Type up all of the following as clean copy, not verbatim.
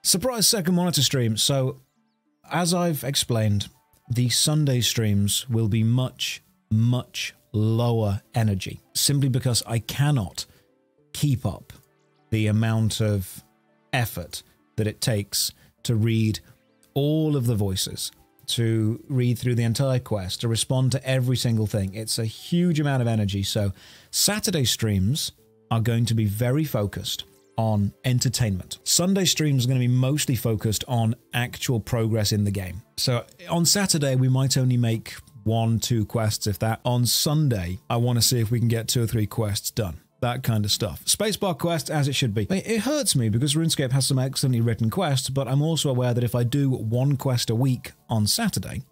Surprise second monitor stream. So, as I've explained, the Sunday streams will be much, much lower energy, simply because I cannot keep up the amount of effort that it takes to read all of the voices, to read through the entire quest, to respond to every single thing. It's a huge amount of energy. So Saturday streams are going to be very focused on entertainment. Sunday streams are going to be mostly focused on actual progress in the game. So on Saturday, we might only make 1-2 quests, if that. On Sunday, I want to see if we can get 2 or 3 quests done. That kind of stuff. Spacebar quest as it should be. It hurts me because RuneScape has some excellently written quests, but I'm also aware that if I do 1 quest a week on Saturday,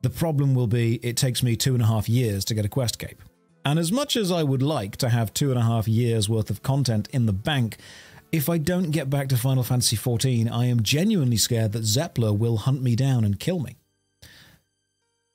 the problem will be it takes me 2.5 years to get a quest cape. And as much as I would like to have 2.5 years worth of content in the bank, if I don't get back to Final Fantasy XIV, I am genuinely scared that Zepla will hunt me down and kill me.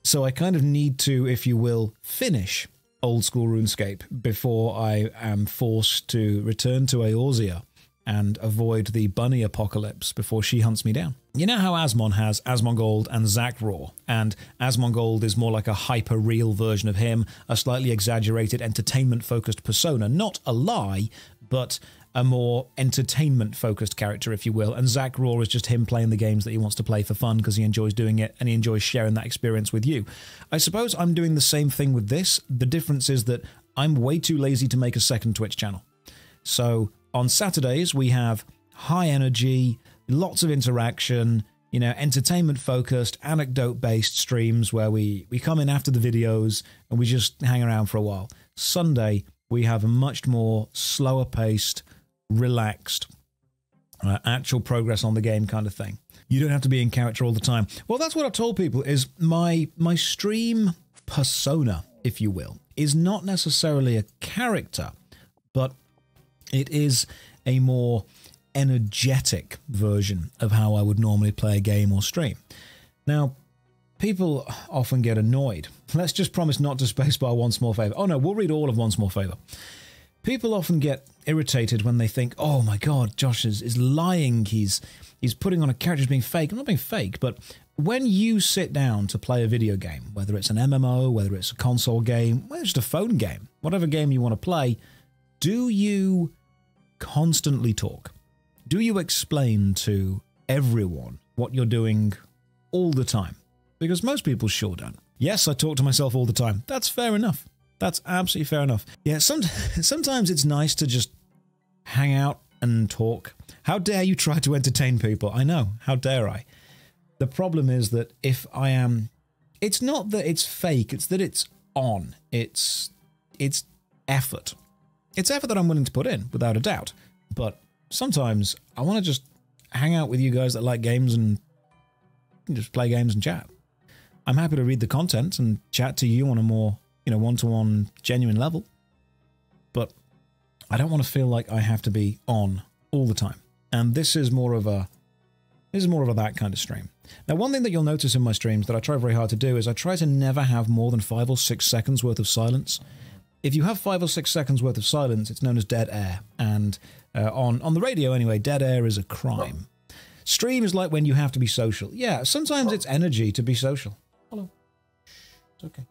So I kind of need to, if you will, finish old school RuneScape before I am forced to return to Eorzea and avoid the bunny apocalypse before she hunts me down. You know how Asmon has Asmongold and JoshRawrr, and Asmongold is more like a hyper-real version of him, a slightly exaggerated entertainment-focused persona, not a lie, but a more entertainment-focused character, if you will, and JoshRawrr is just him playing the games that he wants to play for fun because he enjoys doing it and he enjoys sharing that experience with you. I suppose I'm doing the same thing with this. The difference is that I'm way too lazy to make a second Twitch channel. So on Saturdays, we have high energy, lots of interaction, you know, entertainment-focused, anecdote-based streams where we come in after the videos and we just hang around for a while. Sunday, we have a much more slower-paced, relaxed, actual progress on the game kind of thing. You don't have to be in character all the time. Well, that's what I've told people, is my stream persona, if you will, is not necessarily a character, but it is a more energetic version of how I would normally play a game or stream. Now, people often get annoyed. Let's just promise not to spacebar One Small Favor. Oh no, we'll read all of One Small Favor. People often get irritated when they think, oh my god, Josh is lying, he's putting on a character as being fake. I'm not being fake, but when you sit down to play a video game, whether it's an MMO, whether it's a console game, whether it's just a phone game, whatever game you want to play, do you constantly talk? Do you explain to everyone what you're doing all the time? Because most people sure don't. Yes, I talk to myself all the time. That's fair enough. That's absolutely fair enough. Yeah, sometimes it's nice to just hang out and talk. How dare you try to entertain people? I know. How dare I? The problem is that if I am... It's not that it's fake. It's that it's on. It's effort. It's effort that I'm willing to put in, without a doubt. But sometimes I want to just hang out with you guys that like games and just play games and chat. I'm happy to read the content and chat to you on a more, you know, one-to-one genuine level. But I don't want to feel like I have to be on all the time. And this is more of a that kind of stream. Now, one thing that you'll notice in my streams that I try very hard to do is I try to never have more than 5 or 6 seconds worth of silence. If you have 5 or 6 seconds worth of silence, it's known as dead air. And on the radio anyway, dead air is a crime. Stream is like when you have to be social. Yeah, sometimes it's energy to be social. Hello. It's okay.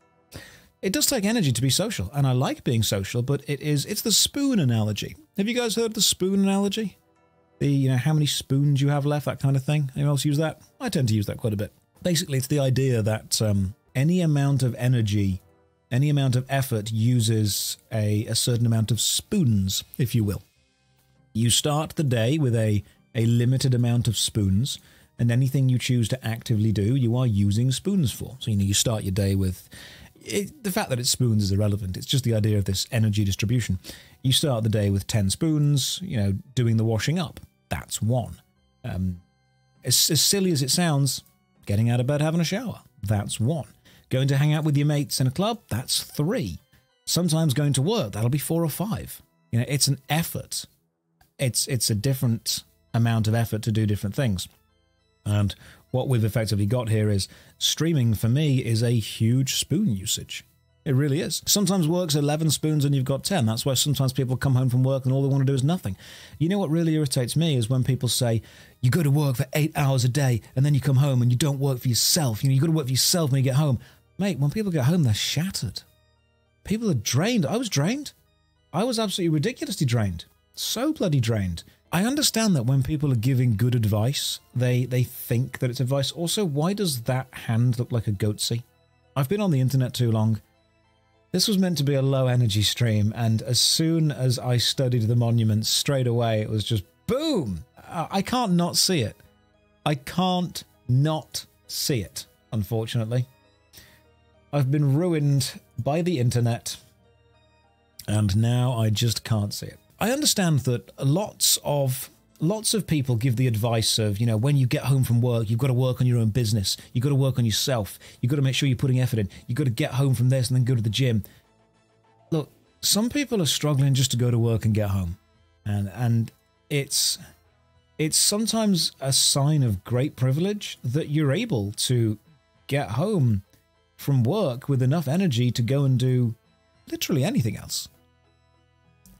It does take energy to be social, and I like being social, but it's the spoon analogy. Have you guys heard the spoon analogy? The, you know, how many spoons you have left, that kind of thing? Anyone else use that? I tend to use that quite a bit. Basically, it's the idea that any amount of energy, any amount of effort uses a certain amount of spoons, if you will. You start the day with a limited amount of spoons, and anything you choose to actively do, you are using spoons for. So, you know, you start your day with... the fact that it's spoons is irrelevant. It's just the idea of this energy distribution. You start the day with 10 spoons, you know, doing the washing up. That's 1. As silly as it sounds, getting out of bed, having a shower. That's 1. Going to hang out with your mates in a club. That's 3. Sometimes going to work. That'll be 4 or 5. You know, it's an effort. It's a different amount of effort to do different things. And what we've effectively got here is streaming, for me, is a huge spoon usage. It really is. Sometimes work's 11 spoons and you've got 10. That's why sometimes people come home from work and all they want to do is nothing. You know what really irritates me is when people say, you go to work for 8 hours a day and then you come home and you don't work for yourself. You got to work for yourself when you get home. Mate, when people get home, they're shattered. People are drained. I was drained. I was absolutely ridiculously drained. So bloody drained. I understand that when people are giving good advice, they think that it's advice. Also, why does that hand look like a goatsy? I've been on the internet too long. This was meant to be a low-energy stream, and as soon as I studied the monuments, straight away it was just boom! I can't not see it. I can't not see it, unfortunately. I've been ruined by the internet, and now I just can't see it. I understand that lots of people give the advice of, you know, when you get home from work, you've got to work on your own business. You've got to work on yourself. You've got to make sure you're putting effort in. You've got to get home from this and then go to the gym. Look, some people are struggling just to go to work and get home. And it's sometimes a sign of great privilege that you're able to get home from work with enough energy to go and do literally anything else.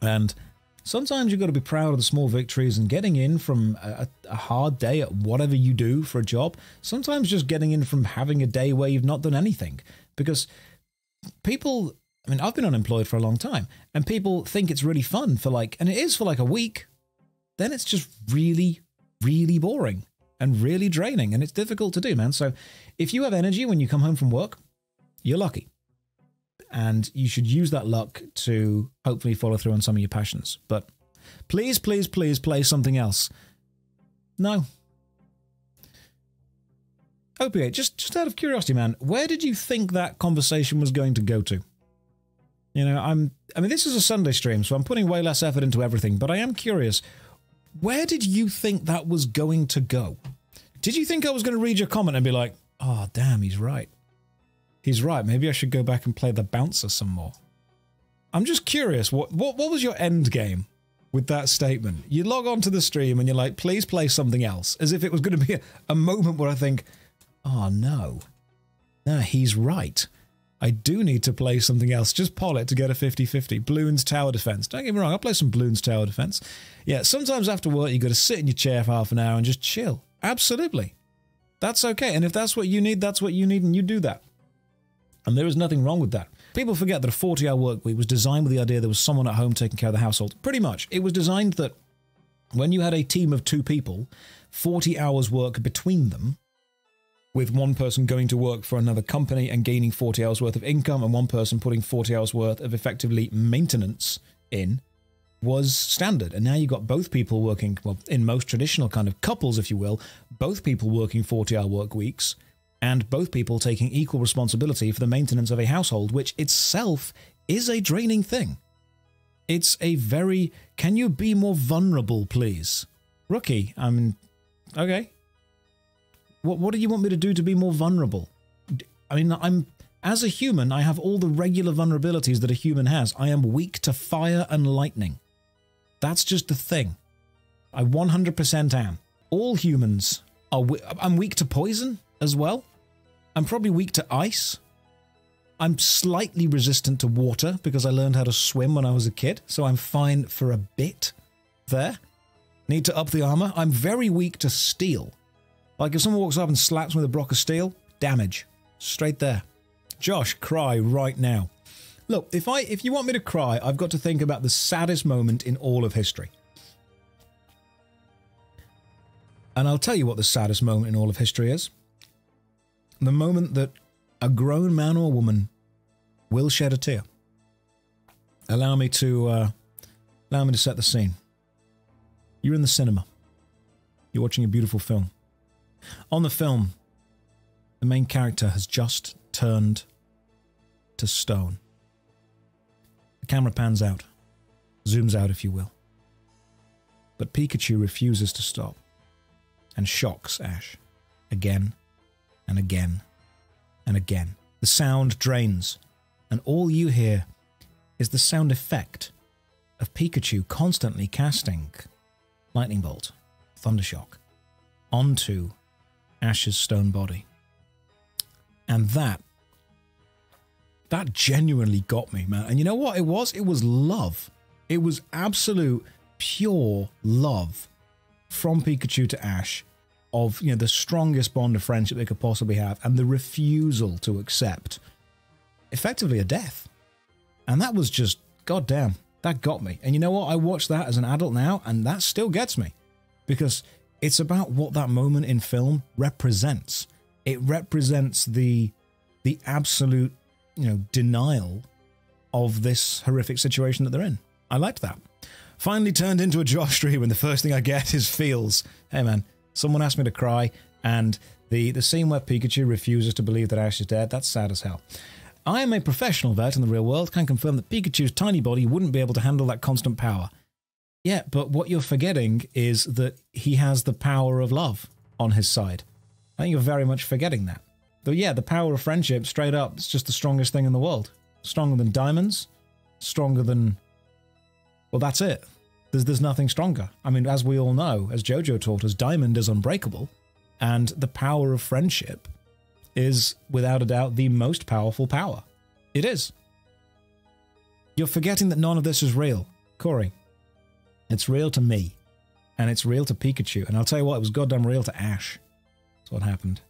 And sometimes you've got to be proud of the small victories and getting in from a hard day at whatever you do for a job. Sometimes just getting in from having a day where you've not done anything. Because people, I mean, I've been unemployed for a long time, and people think it's really fun for and it is for a week. Then it's just really, really boring and really draining, and it's difficult to do, man. So if you have energy when you come home from work, you're lucky. And you should use that luck to hopefully follow through on some of your passions. But please, please, please play something else. No. Opiate, just out of curiosity, man, where did you think that conversation was going to go to? You know, I mean, this is a Sunday stream, so I'm putting way less effort into everything, but I am curious. Where did you think that was going to go? Did you think I was going to read your comment and be like, oh, damn, he's right. He's right. Maybe I should go back and play the bouncer some more. I'm just curious. What was your end game with that statement? You log on to the stream and you're like, please play something else. As if it was going to be a moment where I think, oh, no. No, he's right. I do need to play something else. Just poll it to get a 50-50. Bloons Tower Defense. Don't get me wrong. I'll play some Bloons Tower Defense. Yeah, sometimes after work, you got to sit in your chair for half an hour and just chill. Absolutely. That's okay. And if that's what you need, that's what you need, and you do that. And there is nothing wrong with that. People forget that a 40-hour work week was designed with the idea there was someone at home taking care of the household. Pretty much. It was designed that when you had a team of 2 people, 40 hours work between them, with one person going to work for another company and gaining 40 hours worth of income, and one person putting 40 hours worth of effectively maintenance in, was standard. And now you've got both people working, well, in most traditional kind of couples, if you will, both people working 40-hour work weeks, and both people taking equal responsibility for the maintenance of a household, which itself is a draining thing. It's a very, can you be more vulnerable, please? Rookie, I mean, okay. What do you want me to do to be more vulnerable? I mean, as a human, I have all the regular vulnerabilities that a human has. I am weak to fire and lightning. That's just the thing. I 100% am. All humans are, I'm weak to poison as well. I'm probably weak to ice. I'm slightly resistant to water because I learned how to swim when I was a kid, so I'm fine for a bit there. Need to up the armor. I'm very weak to steel. Like if someone walks up and slaps me with a block of steel, damage. Straight there. Josh, cry right now. Look, if you want me to cry, I've got to think about the saddest moment in all of history. And I'll tell you what the saddest moment in all of history is. The moment that a grown man or woman will shed a tear. Allow me to set the scene. You're in the cinema. You're watching a beautiful film. On the film, the main character has just turned to stone. The camera pans out, zooms out if you will. But Pikachu refuses to stop and shocks Ash again and again and again. The sound drains, and all you hear is the sound effect of Pikachu constantly casting Lightning Bolt, Thundershock, onto Ash's stone body. And that That genuinely got me, man. And you know what it was? It was love. It was absolute, pure love from Pikachu to Ash of, you know, the strongest bond of friendship they could possibly have, and the refusal to accept effectively a death. And that was just, goddamn, that got me. And you know what? I watch that as an adult now, and that still gets me, because it's about what that moment in film represents. It represents the absolute, you know, denial of this horrific situation that they're in. I liked that. Finally turned into a Josh stream, and the first thing I get is feels. Hey man, someone asked me to cry, and the scene where Pikachu refuses to believe that Ash is dead, that's sad as hell. I am a professional vet in the real world, can confirm that Pikachu's tiny body wouldn't be able to handle that constant power. Yeah, but what you're forgetting is that he has the power of love on his side. I think you're very much forgetting that. But yeah, the power of friendship, straight up, it's just the strongest thing in the world. Stronger than diamonds, stronger than... well, that's it. There's nothing stronger. I mean, as we all know, as Jojo taught us, diamond is unbreakable, and the power of friendship is, without a doubt, the most powerful power. It is. You're forgetting that none of this is real. Corey, it's real to me, and it's real to Pikachu, and I'll tell you what, it was goddamn real to Ash. That's what happened.